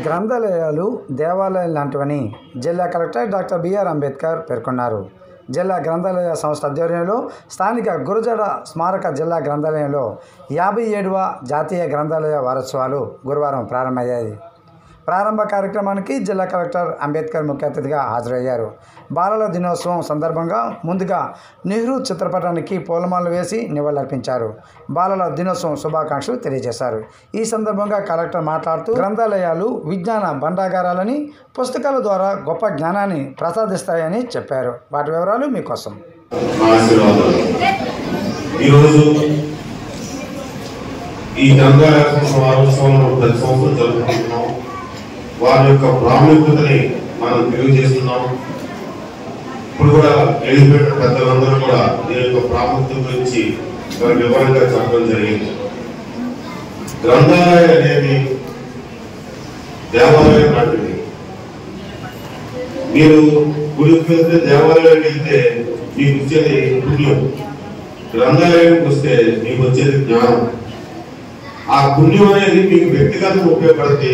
గ్రంథాలయాలు దేవాలయాలు లాంటివని జిల్లా కలెక్టర్ డాక్టర్ బిఆర్ అంబేద్కర్ పేర్కొన్నారు. జిల్లా గ్రంథాలయ సంస్థ ఆధ్వర్యంలో స్థానిక గురజాడ స్మారక జిల్లా గ్రంథాలయంలో 57వ జాతీయ గ్రంథాలయ వారోత్సవాలు గురువారం ప్రారంభమయ్యాయి. ప్రారంభ కార్యక్రమానికి జిల్లా కలెక్టర్ అంబేద్కర్ ముఖ్య అతిథిగా హాజరయ్యారు. బాలల దినోత్సవం సందర్భంగా ముందుగా నెహ్రూ చిత్రపటానికి పూలమాలలు వేసి నివాళులర్పించారు. బాలల దినోత్సవం శుభాకాంక్షలు తెలియజేశారు. ఈ సందర్భంగా కలెక్టర్ మాట్లాడుతూ గ్రంథాలయాలు విజ్ఞాన భండాగారాలని, పుస్తకాల ద్వారా గొప్ప జ్ఞానాన్ని ప్రసాదిస్తాయని చెప్పారు. వాటి వివరాలు మీకోసం. ఈ గ్రంథాలయ వారోత్సవాలను ప్రతి సంవత్సరం జరుపుకుంటున్నాం. వారి యొక్క ప్రాముఖ్యతని మనం తెలియజేస్తున్నాం. ఇప్పుడు కూడా ఎలిజిబెట్ పెద్దలందరూ కూడా దీని యొక్క ప్రాముఖ్యత గురించి వివరంగా చెప్పడం జరిగింది. గ్రంథాలయం అనేది దేవాలయం లాంటిది. మీరు గుడికి వెళ్తే, దేవాలయానికి వెళ్తే మీకు వచ్చేది పుణ్యం, గ్రంథాలయానికి వస్తే మీకు వచ్చేది జ్ఞానం. ఆ పుణ్యం అనేది మీకు వ్యక్తిగతంగా ఉపయోగపడితే,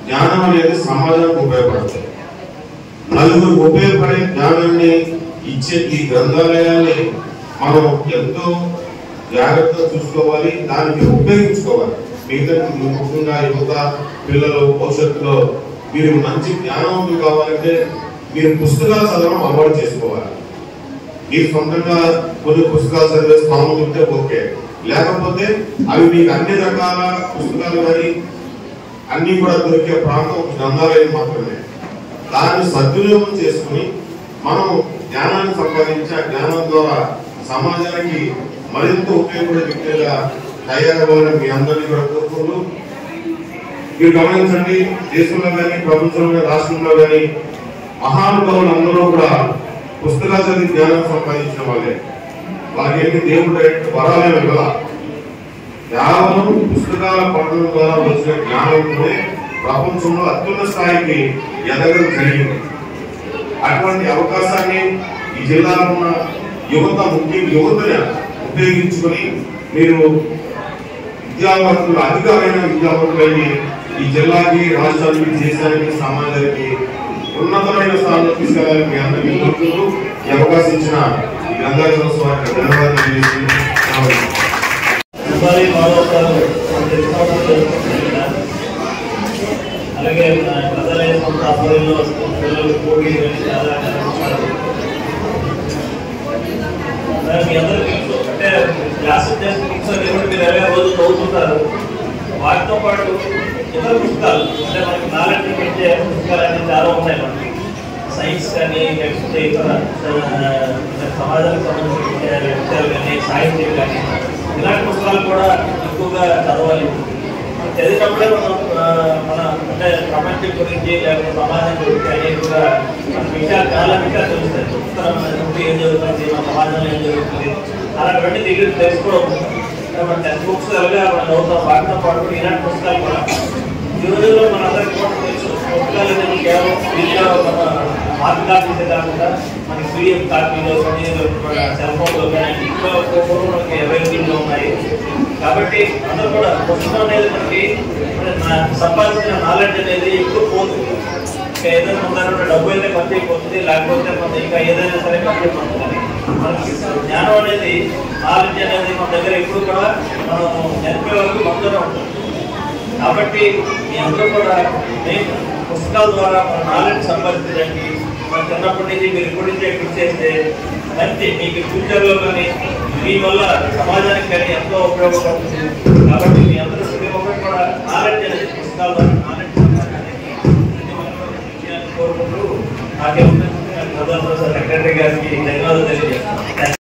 జ్ఞానం అనేది సమాజానికి ఉపయోగపడుతుంది. నలుగురికి ఉపయోగపడే జ్ఞానాన్ని ఇచ్చే ఈ గ్రంథాలయాన్ని మనం ఎంతో జాగ్రత్తగా చూసుకోవాలి, దానికి ఉపయోగించుకోవాలి. మిగతా ముఖ్యంగా యువత, పిల్లలు భవిష్యత్తులో మీరు మంచి జ్ఞానవంతులు కావాలంటే మీరు పుస్తకాలు చదవడం అలవాటు చేసుకోవాలి. మీరు సొంతంగా కొన్ని పుస్తకాలు చదివే స్థానం ఉంటే ఓకే, లేకపోతే అవి మీకు అన్ని రకాల పుస్తకాలు కానీ అన్ని కూడా దొరికే ప్రాంతం గ్రంథాలయం మాత్రమే. దాన్ని సద్వినియోగం చేసుకుని మనం జ్ఞానాన్ని సంపాదించి, ఆ జ్ఞానం ద్వారా సమాజానికి మరింత ఉపయోగపడే వ్యక్తులుగా తయారవ్వాలని మీ అందరినీ కూడా కోరుకుంటూ, మీరు గమనించండి, దేశంలో కానీ ప్రపంచంలో కానీ రాష్ట్రంలో కానీ మహానుభావులు అందరూ కూడా పుస్తకాలు చదివి జ్ఞానం సంపాదించిన వాళ్ళే. వాళ్ళకి దేవుడు వరాలే ఇవ్వాల. కేవలం పుస్తకాల పఠనం ద్వారా వచ్చిన జ్ఞానంతో ప్రపంచంలో అత్యున్నత స్థాయికి ఎదగడం జరిగింది. అటువంటి అవకాశాన్ని ఈ జిల్లాలో ఉన్న యువత, ముఖ్యంగా యువతని ఉపయోగించుకొని మీరు విద్యావంతులు, అధికమైన విద్యావంతులైన ఈ జిల్లాకి, రాష్ట్రానికి, దేశానికి, సమాజానికి ఉన్నతమైన స్థానంలో తీసుకెళ్లాలని మీ అందరికీ కోరుకుంటూ ఈ అవకాశం ఇచ్చిన ఈ గ్రంథాలయ సంస్థకి ధన్యవాదాలు తెలియజేస్తున్నాను. అలాగే గ్రంథాలయ సంస్థ ఆధ్వర్యంలో పిల్లలు పోటీ చాలా మీ అందరికీ అంటే క్లాస్ మీరు ఎలా రోజు చదువుతుంటారు. వాటితో పాటు ఇతర పుస్తకాలు అంటే మనకి నాలెడ్జ్ పెంచే పుస్తకాలు అనేది చాలా ఉన్నాయి. మనకి సైన్స్ కానీ, లేకపోతే ఇతర సమాజానికి సంబంధించిన విషయాలు కానీ, సాహిత్యం కానీ, ఇలాంటి పుస్తకాలు కూడా ఎక్కువగా చదవాలి. చదివినప్పుడే మన అంటే ప్రపంచం గురించి, లేకపోతే సమాజం గురించి అనేక విషయాలు, చాలా విషయాలు తెలుస్తాయి. ఉత్తరం ఏం జరుగుతుంది, మన సమాజంలో ఏం జరుగుతుంది, అలాంటి దగ్గర తెలుసుకోవడం. మన టెక్స్ట్ బుక్స్ అలాగే మనం చదువుతాం. వాటితో పాటు ఇలాంటి పుస్తకాలు కూడా ఈ రోజుల్లో మన అందరికీ కూడా తెలుసు. పుస్తకాలు అనేది కేవలం వీడియో మన హార్డ్ కాపీసే కాకుండా మనకి పీడిఎఫ్ కాపీలో కానీ, సెల్ ఫోన్లో కానీ ఇంట్లో మనకి అవైలబుల్గా ఉన్నాయి. కాబట్టి అందరూ కూడా పుస్తకం అనేది మనకి సంపాదించిన నాలెడ్జ్ అనేది ఎక్కువ పోతుంది. ఇంకా ఏదైనా ఉందంటే డబ్బు అయితే ఖర్చు అయిపోతుంది, లేకపోతే మనం ఇంకా ఏదైనా సరే ఖర్చు అయిపోతుంది. మనకి జ్ఞానం అనేది, నాలెడ్జ్ అనేది మన దగ్గర ఎప్పుడు కూడా మనం నేర్పే వరకు మనతోనే ఉంటుంది. కాబట్టి మీ అందరూ కూడా నేను పుస్తకాల ద్వారా మన నాలెడ్జ్ సంపాదించడానికి మన చిన్నప్పటి నుంచి మీరు ఇప్పటి నుంచే కృషి చేస్తే మంచి మీకు ఫ్యూచర్లో కానీ మీ వల్ల సమాజానికి కానీ ఎంతో ఉపయోగపడుతుంది. కాబట్టి మీ అందరూ ఒకటి కూడా నాలెడ్జ్ అనేది పుస్తకాల ద్వారా నాలెడ్జ్ కోరుకుంటూ నాకే సెక్రటరీ గారికి ధన్యవాదాలు తెలియజేస్తాను.